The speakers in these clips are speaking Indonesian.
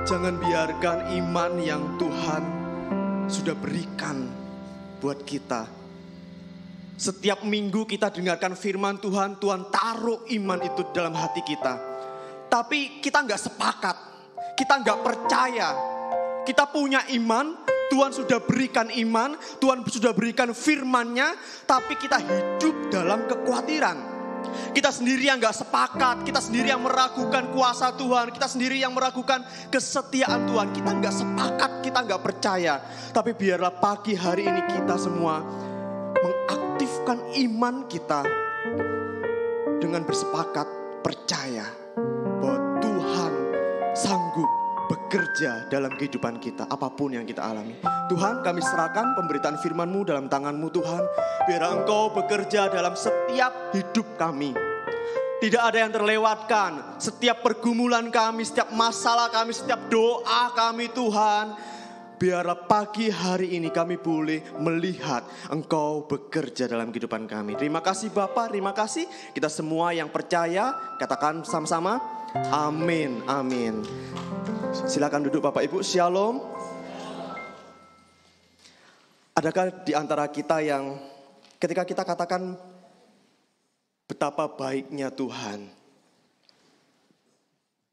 Jangan biarkan iman yang Tuhan sudah berikan buat kita. Setiap minggu kita dengarkan firman Tuhan, Tuhan taruh iman itu dalam hati kita. Tapi kita nggak sepakat, kita nggak percaya. Kita punya iman, Tuhan sudah berikan iman, Tuhan sudah berikan firman-Nya, tapi kita hidup dalam kekhawatiran. Kita sendiri yang gak sepakat, kita sendiri yang meragukan kuasa Tuhan, kita sendiri yang meragukan kesetiaan Tuhan. Kita gak sepakat, kita gak percaya. Tapi biarlah pagi hari ini kita semua mengaktifkan iman kita dengan bersepakat percaya bahwa Tuhan sanggup bekerja dalam kehidupan kita, apapun yang kita alami. Tuhan, kami serahkan pemberitaan firman-Mu dalam tangan-Mu Tuhan. Biar Engkau bekerja dalam setiap hidup kami. Tidak ada yang terlewatkan. Setiap pergumulan kami, setiap masalah kami, setiap doa kami Tuhan. Biarlah pagi hari ini kami boleh melihat Engkau bekerja dalam kehidupan kami. Terima kasih Bapa, terima kasih. Kita semua yang percaya, katakan sama-sama, amin, amin. Silakan duduk Bapak Ibu, Shalom. Adakah di antara kita yang ketika kita katakan betapa baiknya Tuhan,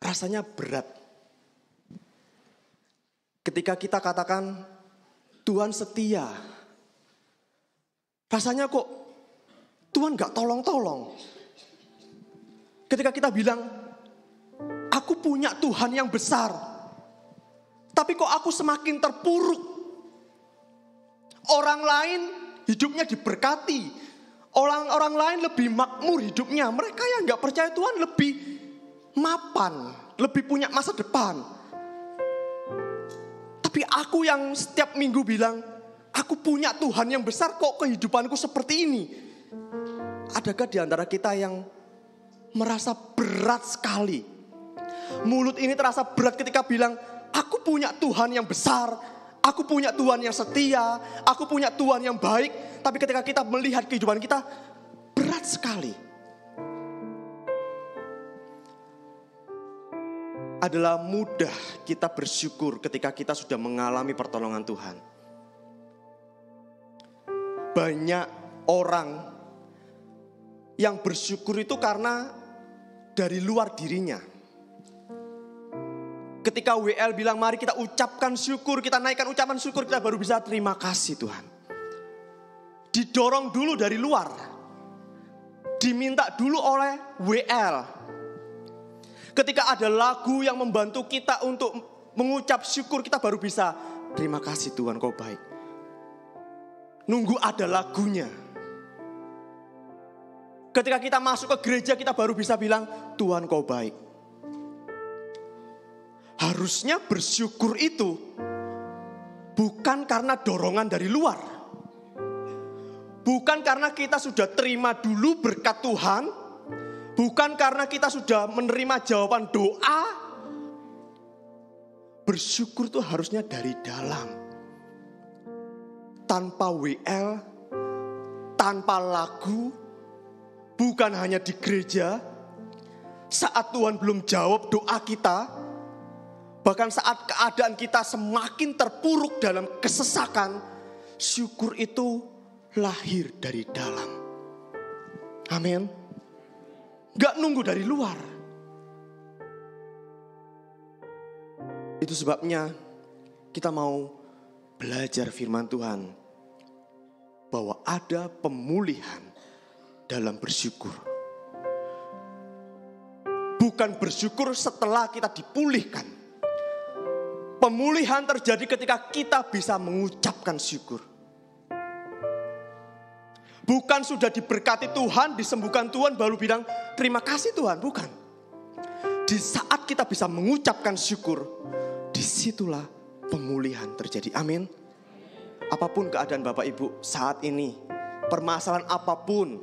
rasanya berat. Ketika kita katakan Tuhan setia, rasanya kok Tuhan gak tolong-tolong. Ketika kita bilang, aku punya Tuhan yang besar, tapi kok aku semakin terpuruk. Orang lain hidupnya diberkati, orang lain lebih makmur hidupnya. Mereka yang gak percaya Tuhan lebih mapan, lebih punya masa depan. Tapi aku yang setiap minggu bilang, aku punya Tuhan yang besar, kok kehidupanku seperti ini. Adakah di antara kita yang merasa berat sekali? Mulut ini terasa berat ketika bilang, aku punya Tuhan yang besar, aku punya Tuhan yang setia, aku punya Tuhan yang baik. Tapi ketika kita melihat kehidupan kita, berat sekali. Adalah mudah kita bersyukur ketika kita sudah mengalami pertolongan Tuhan. Banyak orang yang bersyukur itu karena dari luar dirinya. Ketika WL bilang mari kita ucapkan syukur, kita naikkan ucapan syukur, kita baru bisa terima kasih Tuhan. Didorong dulu dari luar. Diminta dulu oleh WL. Ketika ada lagu yang membantu kita untuk mengucap syukur, kita baru bisa terima kasih Tuhan kau baik. Nunggu ada lagunya. Ketika kita masuk ke gereja, kita baru bisa bilang Tuhan kau baik. Harusnya bersyukur itu bukan karena dorongan dari luar. Bukan karena kita sudah terima dulu berkat Tuhan. Bukan karena kita sudah menerima jawaban doa. Bersyukur itu harusnya dari dalam. Tanpa WL, tanpa lagu, bukan hanya di gereja. Saat Tuhan belum jawab doa kita, bahkan saat keadaan kita semakin terpuruk dalam kesesakan, syukur itu lahir dari dalam. Amin. Gak nunggu dari luar. Itu sebabnya kita mau belajar firman Tuhan. Bahwa ada pemulihan dalam bersyukur. Bukan bersyukur setelah kita dipulihkan. Pemulihan terjadi ketika kita bisa mengucapkan syukur. Bukan sudah diberkati Tuhan, disembuhkan Tuhan, baru bilang terima kasih Tuhan. Bukan. Di saat kita bisa mengucapkan syukur, disitulah pemulihan terjadi. Amin. Apapun keadaan Bapak Ibu saat ini, permasalahan apapun,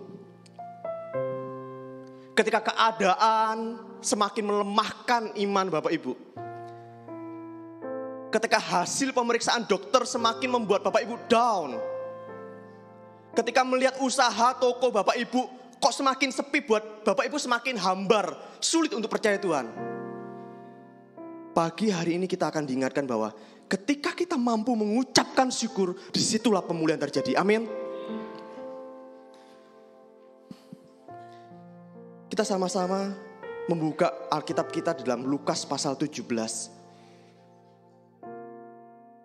ketika keadaan semakin melemahkan iman Bapak Ibu, ketika hasil pemeriksaan dokter semakin membuat Bapak Ibu down, ketika melihat usaha toko Bapak Ibu kok semakin sepi, buat Bapak Ibu semakin hambar, sulit untuk percaya Tuhan. pagi hari ini kita akan diingatkan bahwa ketika kita mampu mengucapkan syukur, disitulah pemulihan terjadi. Amin. Kita sama-sama membuka Alkitab kita di dalam Lukas pasal 17.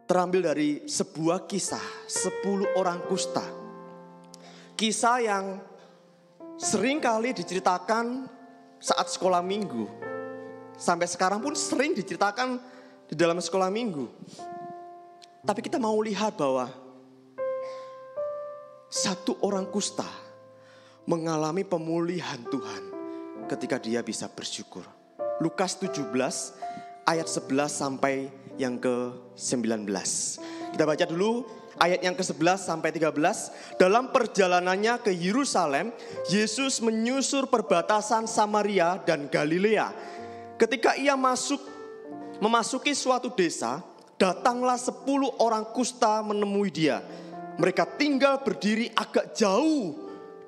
Terambil dari sebuah kisah 10 orang kusta. Kisah yang sering kali diceritakan saat sekolah minggu. Sampai sekarang pun sering diceritakan di dalam sekolah minggu. Tapi kita mau lihat bahwa satu orang kusta mengalami pemulihan Tuhan ketika dia bisa bersyukur. Lukas 17 ayat 11 sampai yang ke-19. Kita baca dulu ayat yang ke-11 sampai 13. Dalam perjalanannya ke Yerusalem, Yesus menyusur perbatasan Samaria dan Galilea. Ketika ia memasuki suatu desa, datanglah 10 orang kusta menemui dia. Mereka tinggal berdiri agak jauh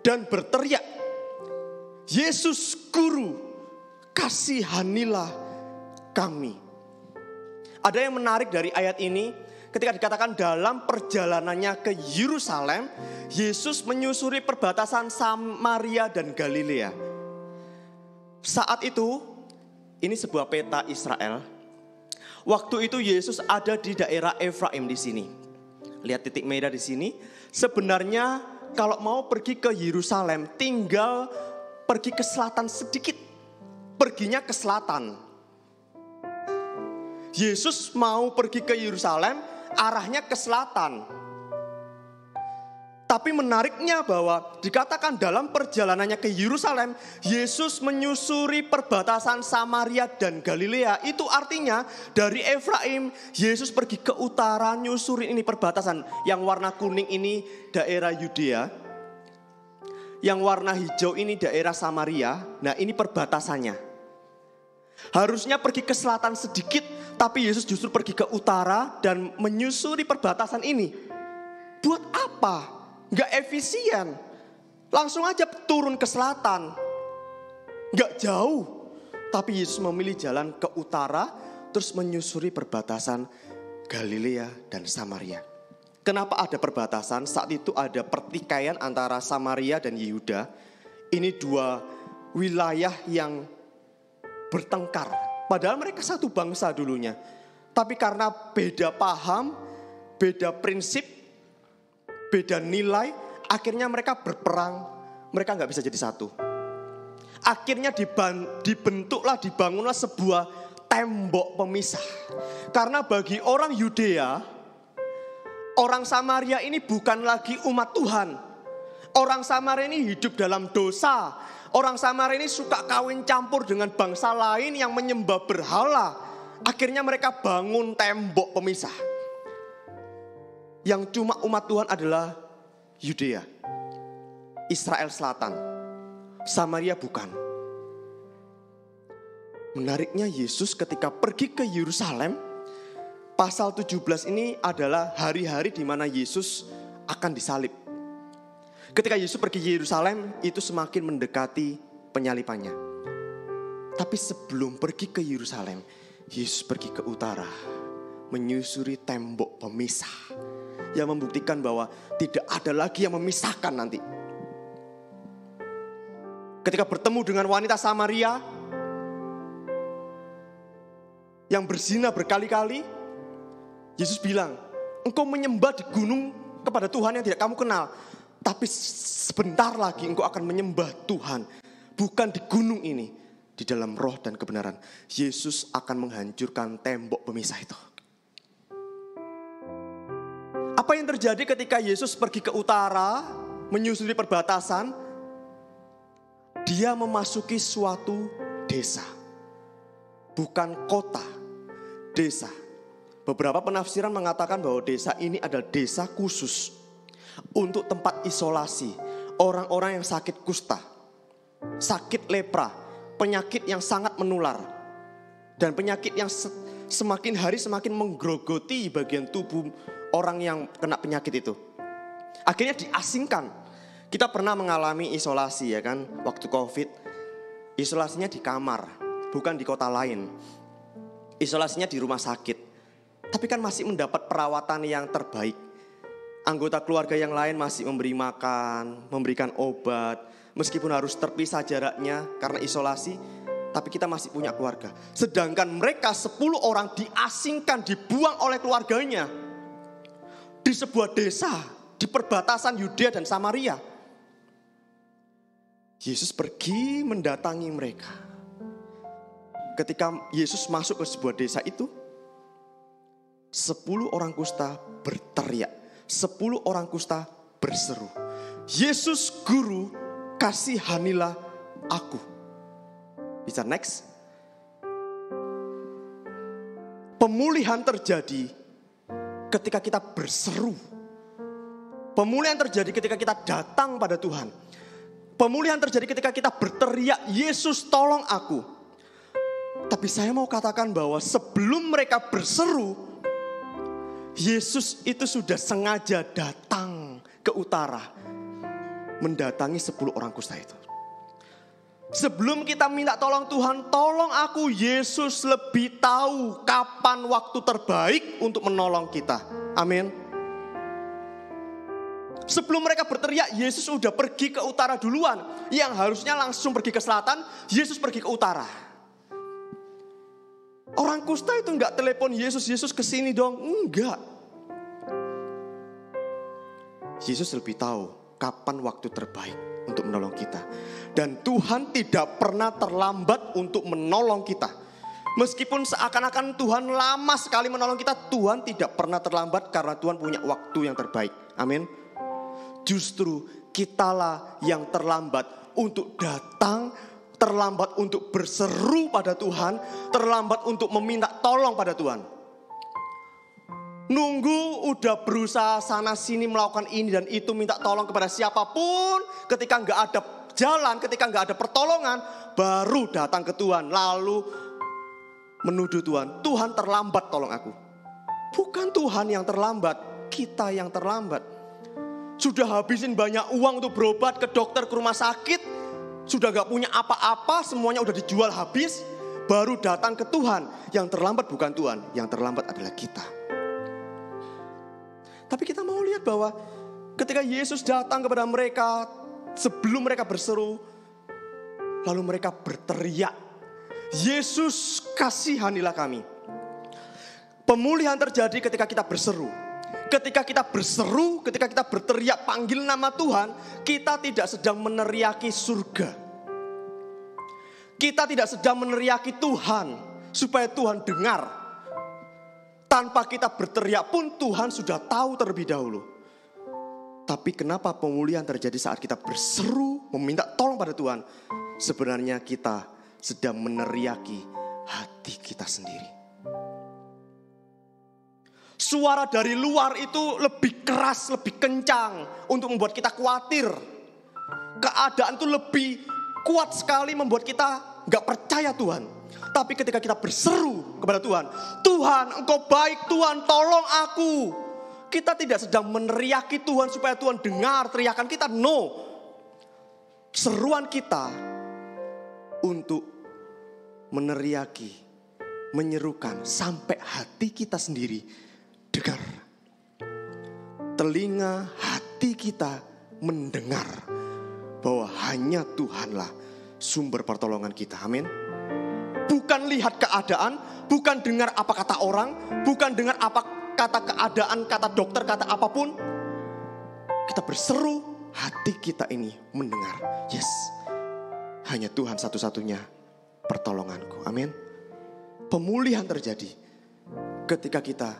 dan berteriak, "Yesus Guru, kasihanilah kami." Ada yang menarik dari ayat ini, ketika dikatakan dalam perjalanannya ke Yerusalem, Yesus menyusuri perbatasan Samaria dan Galilea. Saat itu, ini sebuah peta Israel. Waktu itu Yesus ada di daerah Efraim di sini. Lihat titik merah di sini. Sebenarnya kalau mau pergi ke Yerusalem, tinggal pergi ke selatan sedikit. Perginya ke selatan. Yesus mau pergi ke Yerusalem, arahnya ke selatan. Tapi menariknya bahwa dikatakan dalam perjalanannya ke Yerusalem, Yesus menyusuri perbatasan Samaria dan Galilea. Itu artinya dari Efraim, Yesus pergi ke utara, nyusuri ini perbatasan. Yang warna kuning ini daerah Yudea. Yang warna hijau ini daerah Samaria. Nah, ini perbatasannya. Harusnya pergi ke selatan sedikit, tapi Yesus justru pergi ke utara dan menyusuri perbatasan ini. Buat apa? Gak efisien. Langsung aja turun ke selatan. Gak jauh. Tapi Yesus memilih jalan ke utara, terus menyusuri perbatasan Galilea dan Samaria. Kenapa ada perbatasan? Saat itu ada pertikaian antara Samaria dan Yehuda. Ini dua wilayah yang bertengkar. Padahal mereka satu bangsa dulunya. Tapi karena beda paham, beda prinsip, beda nilai, akhirnya mereka berperang. Mereka gak bisa jadi satu. Akhirnya dibangunlah sebuah tembok pemisah. Karena bagi orang Yudea, orang Samaria ini bukan lagi umat Tuhan. Orang Samaria ini hidup dalam dosa. Orang Samaria ini suka kawin campur dengan bangsa lain yang menyembah berhala. Akhirnya mereka bangun tembok pemisah. Yang cuma umat Tuhan adalah Yudea, Israel Selatan. Samaria bukan. Menariknya Yesus ketika pergi ke Yerusalem, pasal 17 ini adalah hari-hari di mana Yesus akan disalib. Ketika Yesus pergi ke Yerusalem, itu semakin mendekati penyalipannya. Tapi sebelum pergi ke Yerusalem, Yesus pergi ke utara, menyusuri tembok pemisah. Yang membuktikan bahwa tidak ada lagi yang memisahkan nanti. Ketika bertemu dengan wanita Samaria yang berzina berkali-kali, Yesus bilang, engkau menyembah di gunung kepada Tuhan yang tidak kamu kenal. Tapi sebentar lagi engkau akan menyembah Tuhan. Bukan di gunung ini, di dalam roh dan kebenaran. Yesus akan menghancurkan tembok pemisah itu. Apa yang terjadi ketika Yesus pergi ke utara, menyusuri perbatasan? Dia memasuki suatu desa. Bukan kota, desa. Beberapa penafsiran mengatakan bahwa desa ini adalah desa khusus untuk tempat isolasi orang-orang yang sakit kusta, sakit lepra, penyakit yang sangat menular, dan penyakit yang semakin hari semakin menggerogoti bagian tubuh orang yang kena penyakit itu. Akhirnya diasingkan. Kita pernah mengalami isolasi ya kan, waktu COVID. Isolasinya di kamar, bukan di kota lain. isolasinya di rumah sakit, tapi kan masih mendapat perawatan yang terbaik. Anggota keluarga yang lain masih memberi makan, memberikan obat, meskipun harus terpisah jaraknya karena isolasi, tapi kita masih punya keluarga. Sedangkan mereka 10 orang diasingkan, dibuang oleh keluarganya di sebuah desa di perbatasan Yudea dan Samaria. Yesus pergi mendatangi mereka. Ketika Yesus masuk ke sebuah desa itu, 10 orang kusta berteriak, 10 orang kusta berseru, "Yesus Guru, kasihanilah aku." Bisa next. Pemulihan terjadi ketika kita berseru. Pemulihan terjadi ketika kita datang pada Tuhan. Pemulihan terjadi ketika kita berteriak, "Yesus tolong aku." Tapi saya mau katakan bahwa sebelum mereka berseru, Yesus itu sudah sengaja datang ke utara, mendatangi 10 orang kusta itu. Sebelum kita minta tolong Tuhan, tolong aku, Yesus lebih tahu kapan waktu terbaik untuk menolong kita. Amin. Sebelum mereka berteriak, Yesus sudah pergi ke utara duluan. Yang harusnya langsung pergi ke selatan, Yesus pergi ke utara. Orang kusta itu enggak telepon Yesus, "Yesus kesini dong." Enggak. Yesus lebih tahu kapan waktu terbaik untuk menolong kita. Dan Tuhan tidak pernah terlambat untuk menolong kita. Meskipun seakan-akan Tuhan lama sekali menolong kita, Tuhan tidak pernah terlambat karena Tuhan punya waktu yang terbaik. Amin. Justru kitalah yang terlambat untuk datang, terlambat untuk berseru pada Tuhan, terlambat untuk meminta tolong pada Tuhan. Nunggu udah berusaha sana sini melakukan ini dan itu, minta tolong kepada siapapun, ketika nggak ada jalan, ketika nggak ada pertolongan, baru datang ke Tuhan, lalu menuduh Tuhan, "Tuhan terlambat tolong aku." Bukan Tuhan yang terlambat, kita yang terlambat. Sudah habisin banyak uang untuk berobat, ke dokter, ke rumah sakit, sudah gak punya apa-apa, semuanya udah dijual habis, baru datang ke Tuhan. Yang terlambat bukan Tuhan, yang terlambat adalah kita. Tapi kita mau lihat bahwa ketika Yesus datang kepada mereka, sebelum mereka berseru, lalu mereka berteriak, "Yesus kasihanilah kami." Pemulihan terjadi ketika kita berseru. Ketika kita berseru, ketika kita berteriak panggil nama Tuhan, kita tidak sedang meneriaki surga. Kita tidak sedang meneriaki Tuhan supaya Tuhan dengar. Tanpa kita berteriak pun Tuhan sudah tahu terlebih dahulu. Tapi kenapa pemulihan terjadi saat kita berseru, meminta tolong pada Tuhan? Sebenarnya kita sedang meneriaki hati kita sendiri. Suara dari luar itu lebih keras, lebih kencang untuk membuat kita khawatir. Keadaan itu lebih kuat sekali membuat kita gak percaya Tuhan. Tapi ketika kita berseru kepada Tuhan, "Tuhan, Engkau baik, Tuhan, tolong aku." Kita tidak sedang meneriaki Tuhan supaya Tuhan dengar teriakan kita. No. Seruan kita untuk meneriaki, menyerukan sampai hati kita sendiri dengar. Telinga hati kita mendengar bahwa hanya Tuhanlah sumber pertolongan kita. Amin. Bukan lihat keadaan, bukan dengar apa kata orang, bukan dengar apa kata keadaan, kata dokter, kata apapun. Kita berseru, hati kita ini mendengar. Yes, hanya Tuhan satu-satunya pertolonganku. Amin. Pemulihan terjadi ketika kita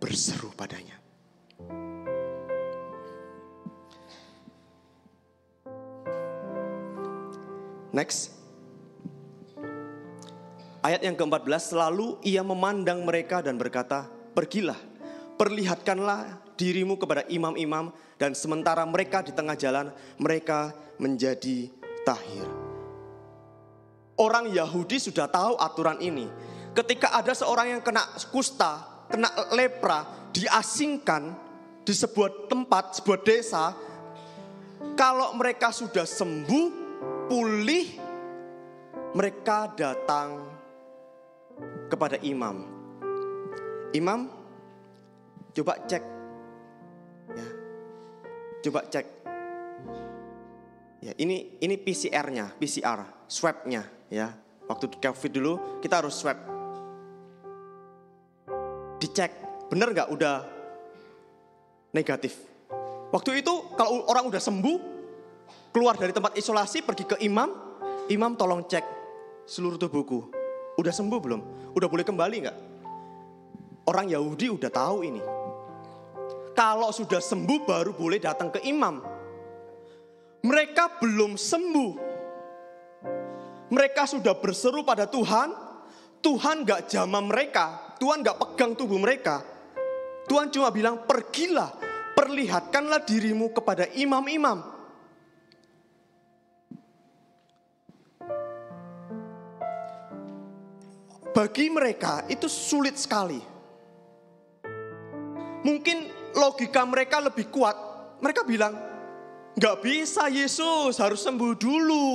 berseru padanya. Next. Ayat yang ke-14, "Lalu ia memandang mereka dan berkata, 'Pergilah, perlihatkanlah dirimu kepada imam-imam.' Dan sementara mereka di tengah jalan, mereka menjadi tahir." Orang Yahudi sudah tahu aturan ini. Ketika ada seorang yang kena kusta, kena lepra, diasingkan di sebuah tempat, sebuah desa, kalau mereka sudah sembuh, pulih, mereka datang kepada imam. Imam, coba cek. Ya. Coba cek. Ya, ini PCR-nya, PCR, swab-nya ya. Waktu di COVID dulu kita harus swab. Dicek, benar nggak udah negatif. Waktu itu kalau orang udah sembuh, keluar dari tempat isolasi pergi ke imam, imam tolong cek seluruh tubuhku. Udah sembuh belum? Udah boleh kembali nggak? Orang Yahudi udah tahu ini. Kalau sudah sembuh baru boleh datang ke imam. Mereka belum sembuh. Mereka sudah berseru pada Tuhan. Tuhan gak jamah mereka. Tuhan gak pegang tubuh mereka. Tuhan cuma bilang, pergilah, perlihatkanlah dirimu kepada imam-imam. Bagi mereka itu sulit sekali. Mungkin logika mereka lebih kuat. Mereka bilang, gak bisa, Yesus harus sembuh dulu.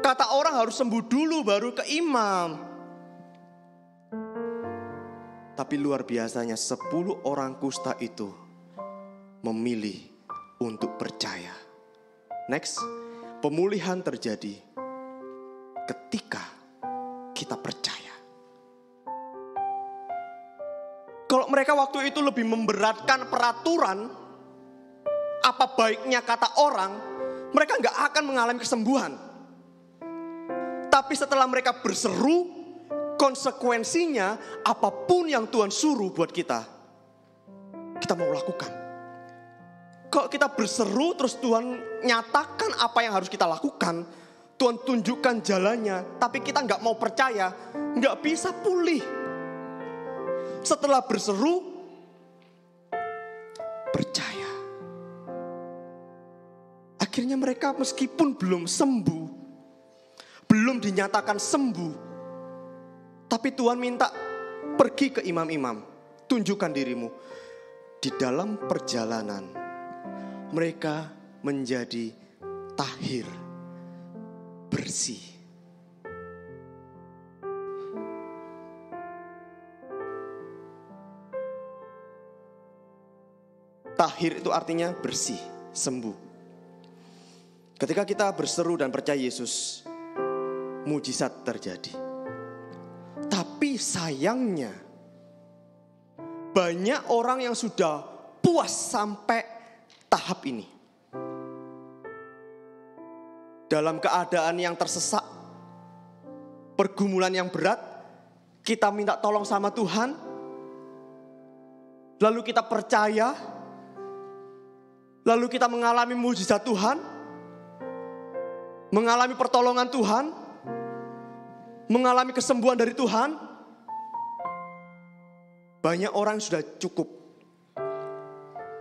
Kata orang harus sembuh dulu baru ke imam. Tapi luar biasanya 10 orang kusta itu memilih untuk percaya. Next, pemulihan terjadi ketika kita percaya. Kalau mereka waktu itu lebih memberatkan peraturan, apa baiknya kata orang, mereka gak akan mengalami kesembuhan. Tapi setelah mereka berseru, konsekuensinya apapun yang Tuhan suruh buat kita mau lakukan. Kalau kita berseru terus Tuhan nyatakan apa yang harus kita lakukan, Tuhan tunjukkan jalannya, tapi kita gak mau percaya, gak bisa pulih. Setelah berseru, percaya. Akhirnya mereka meskipun belum sembuh, belum dinyatakan sembuh, tapi Tuhan minta pergi ke imam-imam, tunjukkan dirimu. Di dalam perjalanan mereka menjadi tahir, bersih. Tahir itu artinya bersih, sembuh. Ketika kita berseru dan percaya Yesus, mujizat terjadi. Tapi sayangnya, banyak orang yang sudah puas sampai tahap ini. Dalam keadaan yang tersesak, pergumulan yang berat, kita minta tolong sama Tuhan, lalu kita percaya, lalu kita mengalami mujizat Tuhan, mengalami pertolongan Tuhan, mengalami kesembuhan dari Tuhan. Banyak orang sudah cukup,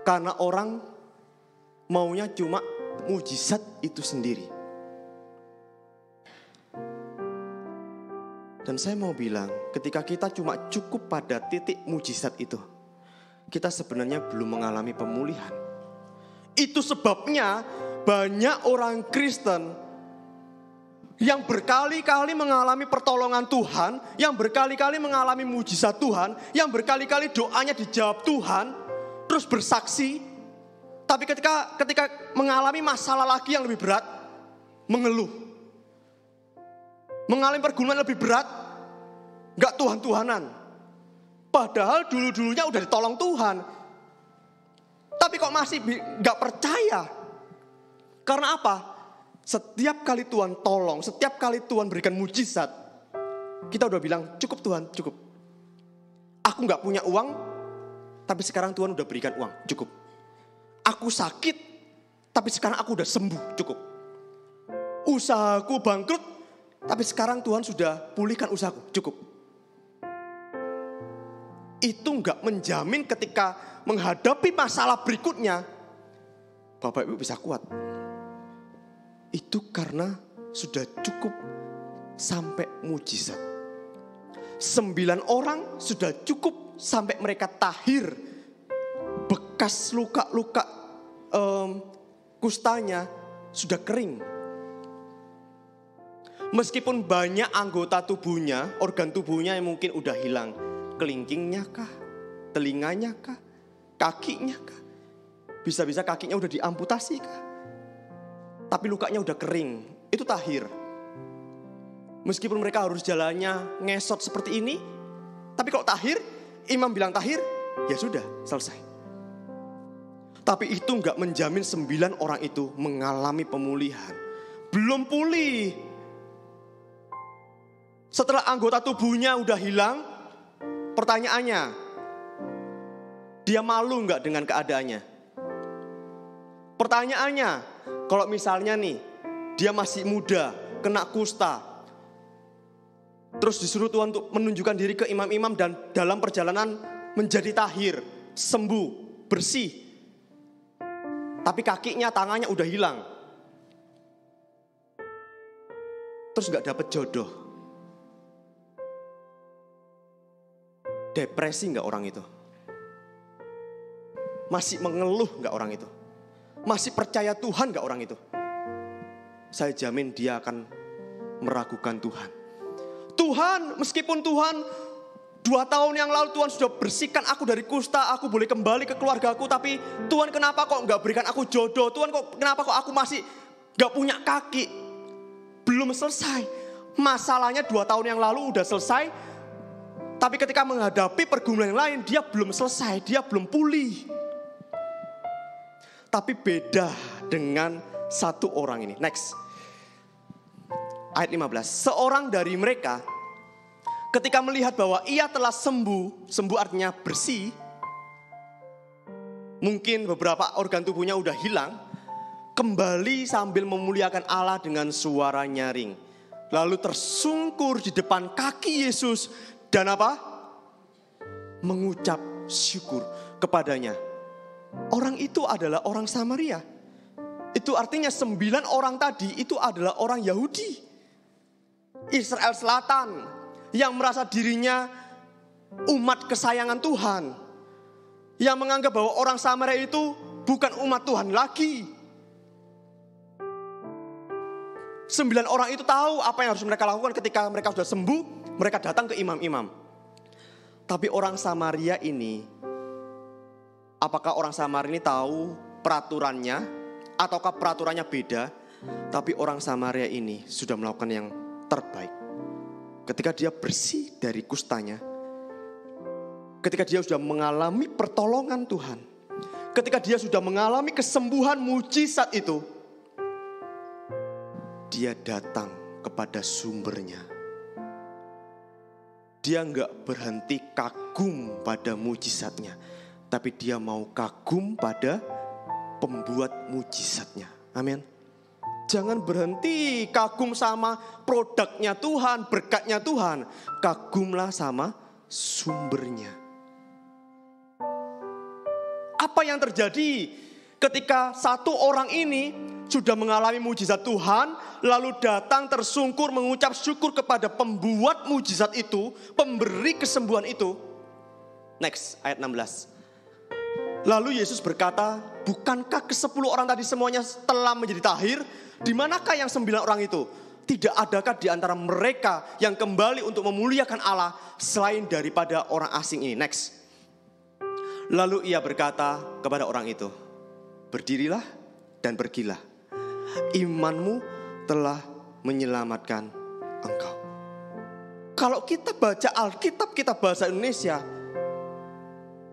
karena orang maunya cuma mujizat itu sendiri. Dan saya mau bilang, ketika kita cuma cukup pada titik mujizat itu, kita sebenarnya belum mengalami pemulihan. Itu sebabnya banyak orang Kristen yang berkali-kali mengalami pertolongan Tuhan, yang berkali-kali mengalami mujizat Tuhan, yang berkali-kali doanya dijawab Tuhan, terus bersaksi. Tapi ketika mengalami masalah lagi yang lebih berat, mengeluh. Mengalami pergumulan lebih berat, gak Tuhan-Tuhanan. Padahal dulu-dulunya udah ditolong Tuhan. Tapi kok masih gak percaya? Karena apa? Setiap kali Tuhan tolong, setiap kali Tuhan berikan mujizat, kita udah bilang, cukup Tuhan, cukup. Aku gak punya uang, tapi sekarang Tuhan udah berikan uang, cukup. Aku sakit, tapi sekarang aku udah sembuh, cukup. Usahaku bangkrut, tapi sekarang Tuhan sudah pulihkan usahaku, cukup. Itu gak menjamin ketika menghadapi masalah berikutnya, Bapak Ibu bisa kuat. Itu karena sudah cukup sampai mujizat. 9 orang sudah cukup sampai mereka tahir. Bekas luka-luka kustanya sudah kering. Meskipun banyak anggota tubuhnya, organ tubuhnya yang mungkin udah hilang. Kelingkingnya kah? Telinganya kah? Kakinya kah? Bisa-bisa kakinya udah diamputasi kah? Tapi lukanya udah kering. Itu tahir. Meskipun mereka harus jalannya ngesot seperti ini, tapi kalau tahir, imam bilang tahir, ya sudah, selesai. Tapi itu gak menjamin 9 orang itu mengalami pemulihan. Belum pulih. Setelah anggota tubuhnya udah hilang, pertanyaannya, dia malu gak dengan keadaannya? Pertanyaannya, kalau misalnya nih, dia masih muda, kena kusta, terus disuruh Tuhan untuk menunjukkan diri ke imam-imam dan dalam perjalanan menjadi tahir, sembuh, bersih. Tapi kakinya, tangannya udah hilang. Terus gak dapet jodoh. Depresi gak orang itu? Masih mengeluh gak orang itu? Masih percaya Tuhan gak orang itu? Saya jamin dia akan meragukan Tuhan. Tuhan, meskipun Tuhan 2 tahun yang lalu Tuhan sudah bersihkan aku dari kusta, aku boleh kembali ke keluargaku, tapi Tuhan kenapa kok gak berikan aku jodoh? Tuhan kenapa kok aku masih gak punya kaki? Belum selesai. Masalahnya 2 tahun yang lalu udah selesai, tapi ketika menghadapi pergumulan yang lain, dia belum selesai, dia belum pulih. Tapi beda dengan satu orang ini. Next. Ayat 15. Seorang dari mereka ketika melihat bahwa ia telah sembuh, sembuh artinya bersih. Mungkin beberapa organ tubuhnya udah hilang. Kembali sambil memuliakan Allah dengan suara nyaring. Lalu tersungkur di depan kaki Yesus. Dan apa? Mengucap syukur kepadanya. Orang itu adalah orang Samaria. Itu artinya 9 orang tadi itu adalah orang Yahudi. Israel Selatan. Yang merasa dirinya umat kesayangan Tuhan. Yang menganggap bahwa orang Samaria itu bukan umat Tuhan lagi. 9 orang itu tahu apa yang harus mereka lakukan ketika mereka sudah sembuh. Mereka datang ke imam-imam. Tapi orang Samaria ini, apakah orang Samaria ini tahu peraturannya? Ataukah peraturannya beda? Tapi orang Samaria ini sudah melakukan yang terbaik. Ketika dia bersih dari kustanya, ketika dia sudah mengalami pertolongan Tuhan, ketika dia sudah mengalami kesembuhan mujizat itu, dia datang kepada sumbernya. Dia enggak berhenti kagum pada mujizatnya, tapi dia mau kagum pada pembuat mujizatnya. Amin. Jangan berhenti kagum sama produknya Tuhan, berkatnya Tuhan. Kagumlah sama sumbernya. Apa yang terjadi ketika satu orang ini sudah mengalami mujizat Tuhan, lalu datang tersungkur mengucap syukur kepada pembuat mujizat itu, pemberi kesembuhan itu. Next, ayat 16. Lalu Yesus berkata, bukankah ke-10 orang tadi semuanya telah menjadi tahir? Di manakah yang 9 orang itu? Tidak adakah di antara mereka yang kembali untuk memuliakan Allah selain daripada orang asing ini? Next. Lalu ia berkata kepada orang itu, berdirilah dan pergilah. Imanmu telah menyelamatkan engkau. Kalau kita baca Alkitab, kita bahasa Indonesia,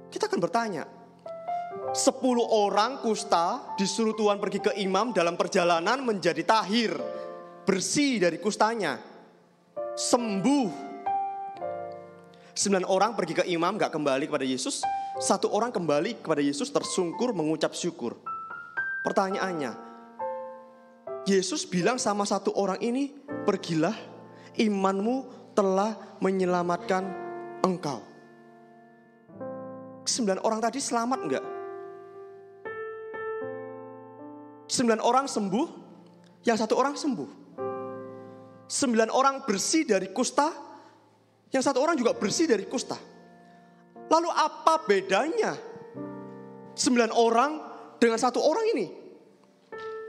kita akan bertanya, 10 orang kusta disuruh Tuhan pergi ke imam dalam perjalanan menjadi tahir, bersih dari kustanya, sembuh. 9 orang pergi ke imam gak kembali kepada Yesus, 1 orang kembali kepada Yesus tersungkur mengucap syukur. Pertanyaannya, Yesus bilang sama 1 orang ini, pergilah, imanmu telah menyelamatkan engkau. 9 orang tadi selamat enggak? 9 orang sembuh, yang 1 orang sembuh. 9 orang bersih dari kusta, yang 1 orang juga bersih dari kusta. Lalu apa bedanya 9 orang dengan 1 orang ini?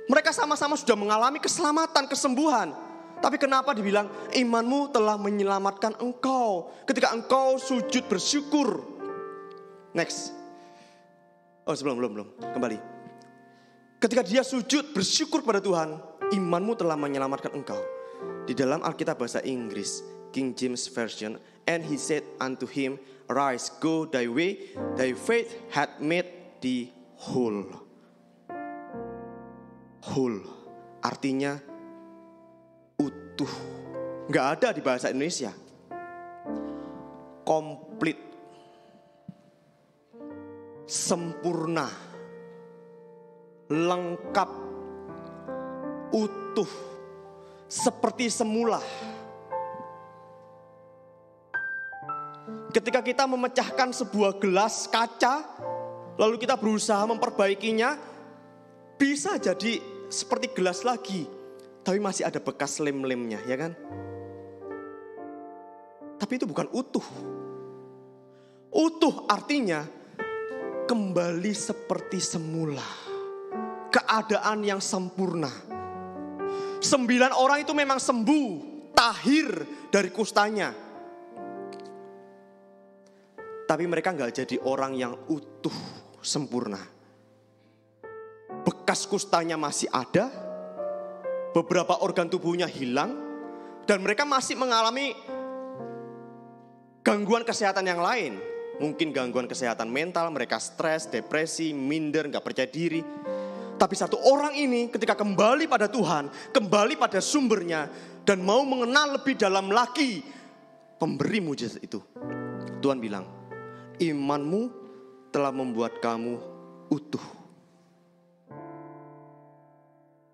Mereka sama-sama sudah mengalami keselamatan, kesembuhan. Tapi kenapa dibilang imanmu telah menyelamatkan engkau ketika engkau sujud bersyukur? Next. Oh, belum. Kembali. Ketika dia sujud bersyukur kepada Tuhan, imanmu telah menyelamatkan engkau. Di dalam Alkitab bahasa Inggris, King James Version, and he said unto him, Rise, go thy way, thy faith hath made thee whole. Whole artinya utuh. Nggak ada di bahasa Indonesia. Komplit, sempurna, lengkap, utuh, seperti semula. Ketika kita memecahkan sebuah gelas kaca, lalu kita berusaha memperbaikinya, bisa jadi seperti gelas lagi, tapi masih ada bekas lem-lemnya, ya kan? Tapi itu bukan utuh. Utuh artinya kembali seperti semula, keadaan yang sempurna. 9 orang itu memang sembuh, tahir dari kustanya. Tapi mereka gak jadi orang yang utuh, sempurna. Bekas kustanya masih ada, beberapa organ tubuhnya hilang, dan mereka masih mengalami gangguan kesehatan yang lain. Mungkin gangguan kesehatan mental, mereka stres, depresi, minder, gak percaya diri. Tapi satu orang ini ketika kembali pada Tuhan, kembali pada sumbernya, dan mau mengenal lebih dalam lagi pemberi mujizat itu, Tuhan bilang, imanmu telah membuat kamu utuh.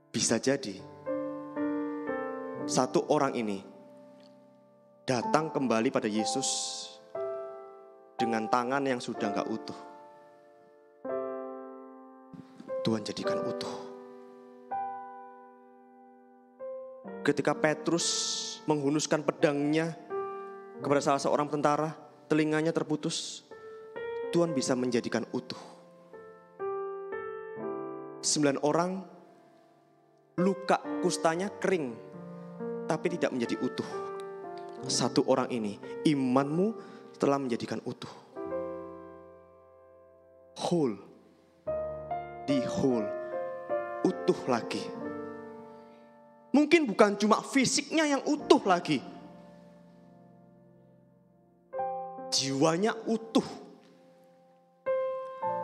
Bisa jadi satu orang ini datang kembali pada Yesus dengan tangan yang sudah gak utuh. Tuhan jadikan utuh. Ketika Petrus menghunuskan pedangnya kepada salah seorang tentara, telinganya terputus, Tuhan bisa menjadikan utuh. 9 orang luka kustanya kering, tapi tidak menjadi utuh. Satu orang ini, imanmu telah menjadikan utuh. Whole, di whole, utuh lagi. Mungkin bukan cuma fisiknya yang utuh lagi, jiwanya utuh.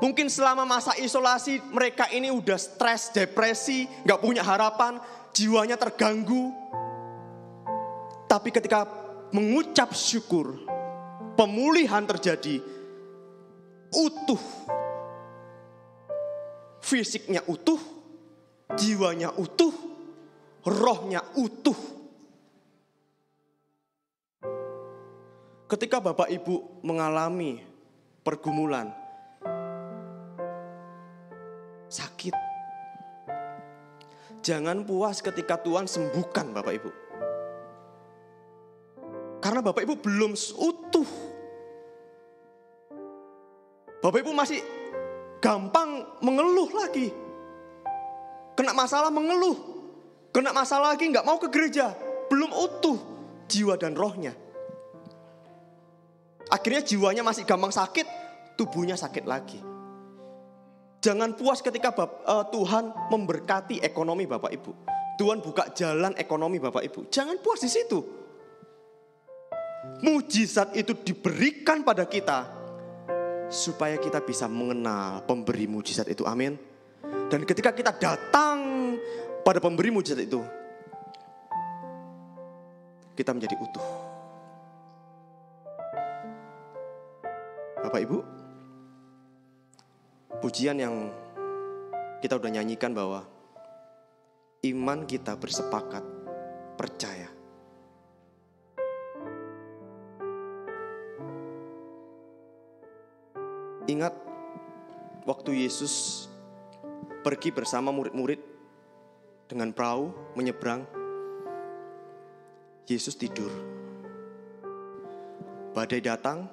Mungkin selama masa isolasi mereka ini udah stres, depresi, gak punya harapan, jiwanya terganggu. Tapi ketika mengucap syukur, pemulihan terjadi, utuh. Fisiknya utuh, jiwanya utuh, rohnya utuh. Ketika Bapak Ibu mengalami pergumulan, sakit, jangan puas ketika Tuhan sembuhkan Bapak Ibu. Karena Bapak Ibu belum utuh. Bapak Ibu masih gampang mengeluh lagi. Kena masalah mengeluh. Kena masalah lagi gak mau ke gereja. Belum utuh jiwa dan rohnya. Akhirnya jiwanya masih gampang sakit, tubuhnya sakit lagi. Jangan puas ketika Tuhan memberkati ekonomi Bapak Ibu. Tuhan buka jalan ekonomi Bapak Ibu. Jangan puas di situ. Mujizat itu diberikan pada kita supaya kita bisa mengenal pemberi mujizat itu. Amin. Dan ketika kita datang pada pemberi mujizat itu, kita menjadi utuh. Bapak Ibu, pujian yang kita udah nyanyikan bahwa iman kita bersepakat percaya. Ingat waktu Yesus pergi bersama murid-murid dengan perahu menyeberang, Yesus tidur. Badai datang,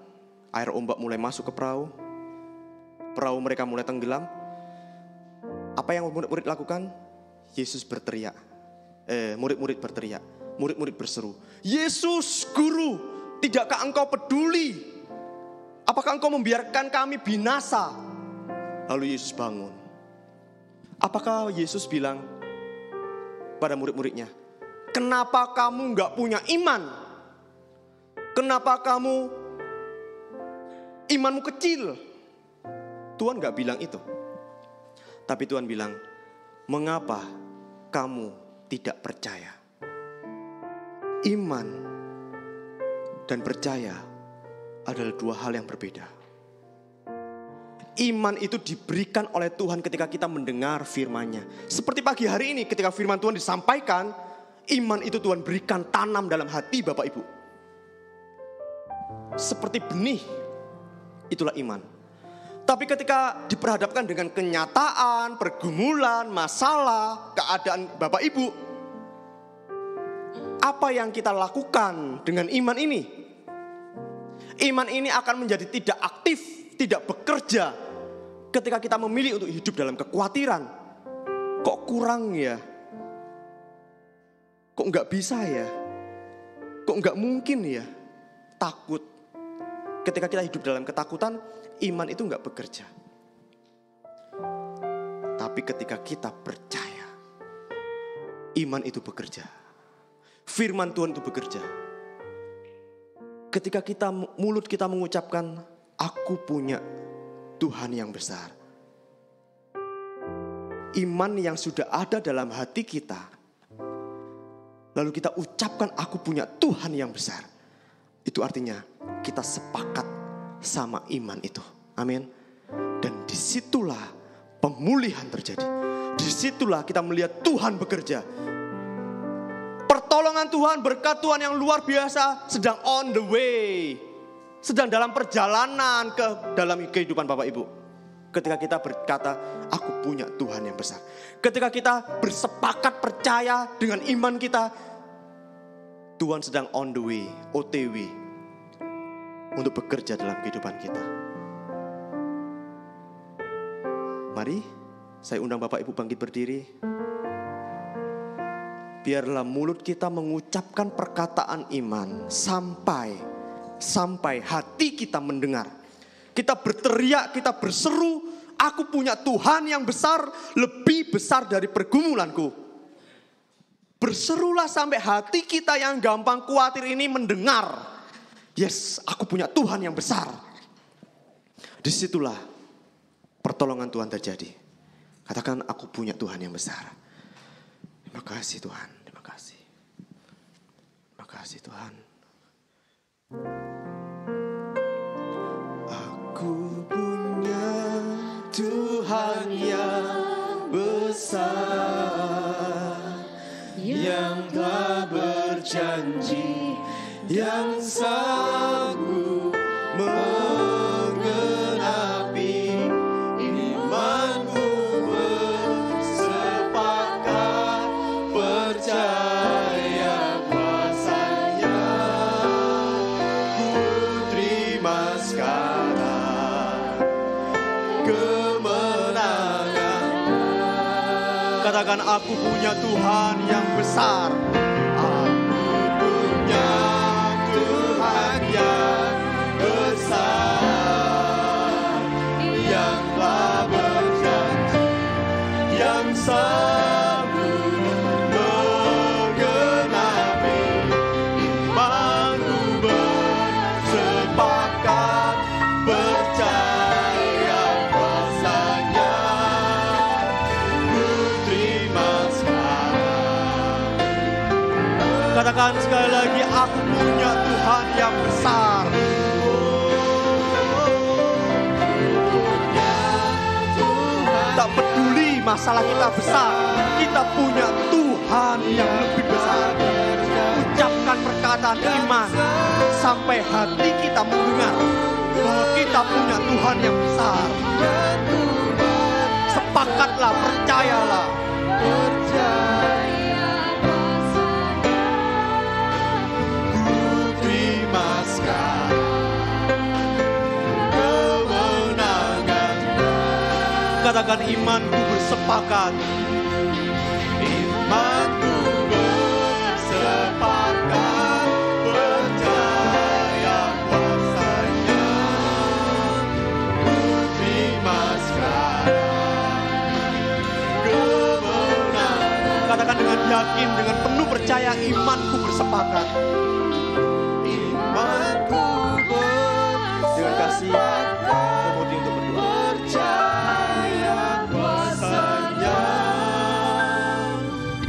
air ombak mulai masuk ke perahu. Perahu mereka mulai tenggelam. Apa yang murid-murid lakukan? Yesus berteriak. Murid-murid berteriak. murid-murid berseru, Yesus, Guru, tidakkah engkau peduli? Apakah engkau membiarkan kami binasa? Lalu Yesus bangun. Apakah Yesus bilang pada murid-muridnya, kenapa kamu gak punya iman? Kenapa kamu imanmu kecil? Tuhan gak bilang itu. Tapi Tuhan bilang, mengapa kamu tidak percaya? Iman dan percaya adalah dua hal yang berbeda. Iman itu diberikan oleh Tuhan ketika kita mendengar firman-Nya. Seperti pagi hari ini ketika firman Tuhan disampaikan, iman itu Tuhan berikan tanam dalam hati Bapak Ibu. Seperti benih, itulah iman. Tapi ketika diperhadapkan dengan kenyataan, pergumulan, masalah, keadaan Bapak Ibu, apa yang kita lakukan dengan iman ini? Iman ini akan menjadi tidak aktif, tidak bekerja ketika kita memilih untuk hidup dalam kekhawatiran. Kok kurang ya? Kok nggak bisa ya? Kok nggak mungkin ya? Takut. Ketika kita hidup dalam ketakutan, iman itu nggak bekerja. Tapi ketika kita percaya, iman itu bekerja. Firman Tuhan itu bekerja. Ketika mulut kita mengucapkan, aku punya Tuhan yang besar. Iman yang sudah ada dalam hati kita, lalu kita ucapkan aku punya Tuhan yang besar. Itu artinya kita sepakat sama iman itu. Amin. Dan disitulah pemulihan terjadi. Disitulah kita melihat Tuhan bekerja. Pertolongan Tuhan, berkat Tuhan yang luar biasa sedang on the way. Sedang dalam perjalanan ke dalam kehidupan Bapak Ibu. Ketika kita berkata, aku punya Tuhan yang besar. Ketika kita bersepakat percaya dengan iman kita, Tuhan sedang on the way, OTW, untuk bekerja dalam kehidupan kita. Mari, saya undang Bapak Ibu bangkit berdiri. Biarlah mulut kita mengucapkan perkataan iman sampai hati kita mendengar. Kita berteriak, kita berseru, aku punya Tuhan yang besar, lebih besar dari pergumulanku. Berserulah sampai hati kita yang gampang khawatir ini mendengar. Yes, aku punya Tuhan yang besar. Disitulah pertolongan Tuhan terjadi. Katakan, aku punya Tuhan yang besar. Terima kasih Tuhan, terima kasih. Terima kasih Tuhan. Aku punya Tuhan yang besar, yang telah berjanji, yang sanggup menggenapi imanku, bersepakat percaya kuasa-Nya. Ku terima sekarang kemenangan. Katakan, aku punya Tuhan yang besar. Katakan sekali lagi, aku punya Tuhan yang besar. Tak peduli masalah kita besar, kita punya Tuhan yang lebih besar. Ucapkan perkataan iman sampai hati kita mendengar bahwa kita punya Tuhan yang besar. Sepakatlah, percayalah. Katakan, imanku bersepakat. Imanku bersepakat. yakin, dengan penuh percaya imanku bersepakat. Imanku dengan kasih Komodi untuk berdoa. Percaya kuasanya,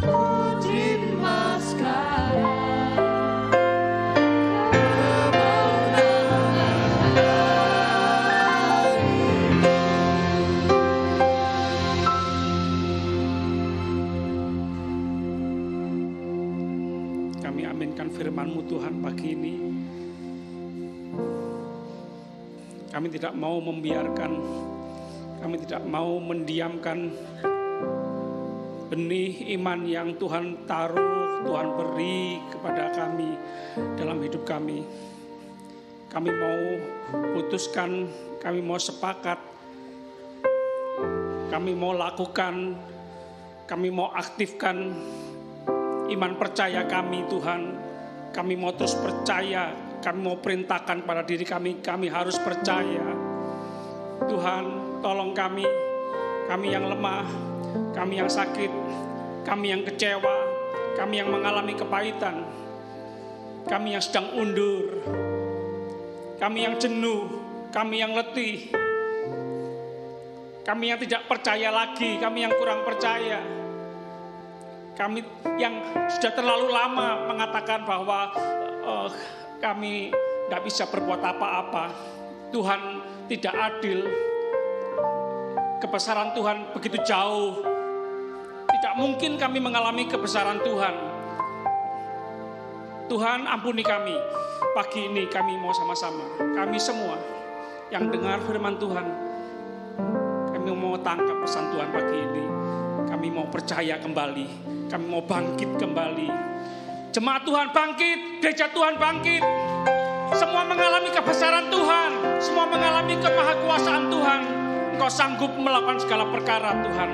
ku terima sekarang kemenangan darimu. Kami aminkan firman-Mu Tuhan pagi ini. Kami tidak mau membiarkan, kami tidak mau mendiamkan benih iman yang Tuhan taruh, Tuhan beri kepada kami dalam hidup kami. Kami mau putuskan, kami mau sepakat, kami mau lakukan, kami mau aktifkan iman percaya kami Tuhan. Kami mau terus percaya, kami mau perintahkan pada diri kami, kami harus percaya. Tuhan, tolong kami yang lemah, kami yang sakit, kami yang kecewa, kami yang mengalami kepahitan, kami yang sedang undur, kami yang jenuh, kami yang letih, kami yang tidak percaya lagi, kami yang kurang percaya, kami yang sudah terlalu lama mengatakan bahwa kami tidak bisa berbuat apa-apa. Tuhan tidak adil. Kebesaran Tuhan begitu jauh. Tidak mungkin kami mengalami kebesaran Tuhan. Tuhan, ampuni kami. Pagi ini kami mau sama-sama, kami semua yang dengar firman Tuhan, kami mau tangkap pesan Tuhan pagi ini. Kami mau percaya kembali, kami mau bangkit kembali. Jemaat Tuhan bangkit, gereja Tuhan bangkit. Semua mengalami kebesaran Tuhan, semua mengalami kemahakuasaan Tuhan. Engkau sanggup melakukan segala perkara Tuhan.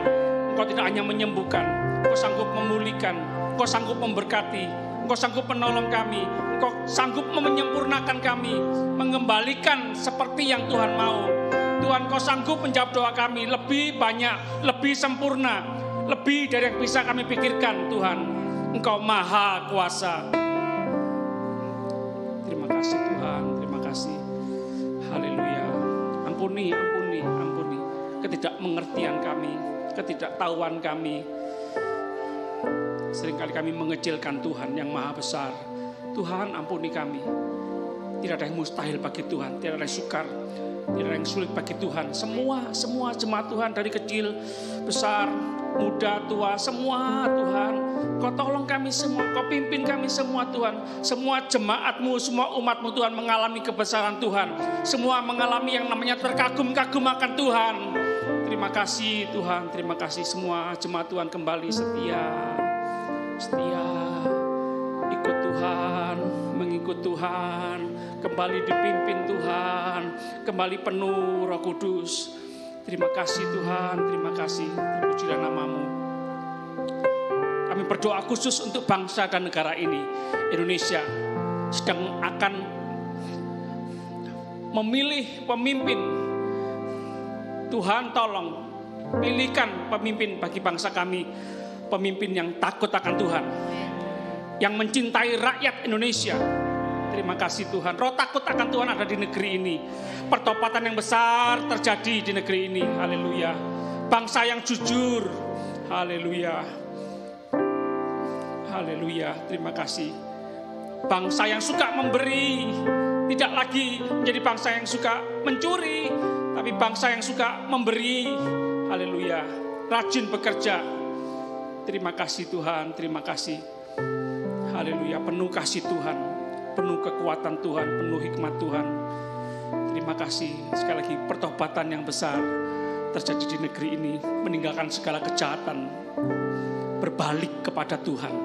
Engkau tidak hanya menyembuhkan, Engkau sanggup memulihkan, Engkau sanggup memberkati, Engkau sanggup menolong kami, Engkau sanggup menyempurnakan kami, mengembalikan seperti yang Tuhan mau. Tuhan, Engkau sanggup menjawab doa kami lebih banyak, lebih sempurna, lebih dari yang bisa kami pikirkan Tuhan. Engkau maha kuasa. Terima kasih Tuhan, terima kasih. Haleluya. Ampuni ketidakmengertian kami, ketidaktahuan kami. Seringkali kami mengecilkan Tuhan yang maha besar. Tuhan, ampuni kami. Tidak ada yang mustahil bagi Tuhan, tidak ada yang sukar, tidak ada yang sulit bagi Tuhan. Semua jemaat Tuhan dari kecil, besar, muda, tua, semua Tuhan. Kau tolong kami semua, Kau pimpin kami semua Tuhan. Semua jemaat-Mu, semua umat-Mu Tuhan mengalami kebesaran Tuhan. Semua mengalami yang namanya terkagum-kagum akan Tuhan. Terima kasih Tuhan, terima kasih semua jemaat Tuhan kembali setia. Ikut Tuhan, mengikut Tuhan, kembali dipimpin Tuhan, kembali penuh Roh Kudus. Terima kasih Tuhan, terima kasih. Terpujilah nama-Mu. Kami berdoa khusus untuk bangsa dan negara ini. Indonesia sedang akan memilih pemimpin. Tuhan tolong pilihkan pemimpin bagi bangsa kami. Pemimpin yang takut akan Tuhan, yang mencintai rakyat Indonesia. Terima kasih Tuhan. Roh takut akan Tuhan ada di negeri ini. Pertobatan yang besar terjadi di negeri ini. Haleluya. Bangsa yang jujur. Haleluya. Haleluya. Terima kasih. Bangsa yang suka memberi, tidak lagi menjadi bangsa yang suka mencuri, tapi bangsa yang suka memberi. Haleluya. Rajin bekerja. Terima kasih Tuhan, terima kasih. Haleluya, penuh kasih Tuhan, penuh kekuatan Tuhan, penuh hikmat Tuhan. Terima kasih sekali lagi, pertobatan yang besar terjadi di negeri ini, meninggalkan segala kejahatan, berbalik kepada Tuhan.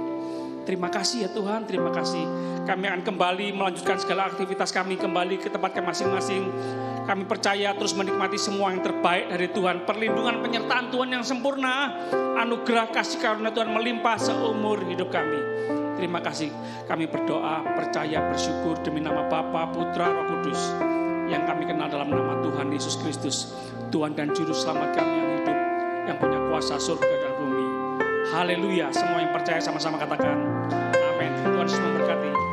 Terima kasih ya Tuhan, terima kasih. Kami akan kembali melanjutkan segala aktivitas kami kembali ke tempat kami masing-masing. Kami percaya terus menikmati semua yang terbaik dari Tuhan. Perlindungan penyertaan Tuhan yang sempurna. Anugerah kasih karunia Tuhan melimpah seumur hidup kami. Terima kasih. Kami berdoa, percaya, bersyukur demi nama Bapa, Putra, Roh Kudus. Yang kami kenal dalam nama Tuhan Yesus Kristus. Tuhan dan Juru Selamat kami yang hidup. Yang punya kuasa surga dan bumi. Haleluya. Semua yang percaya sama-sama katakan amin. Tuhan Yesus memberkati.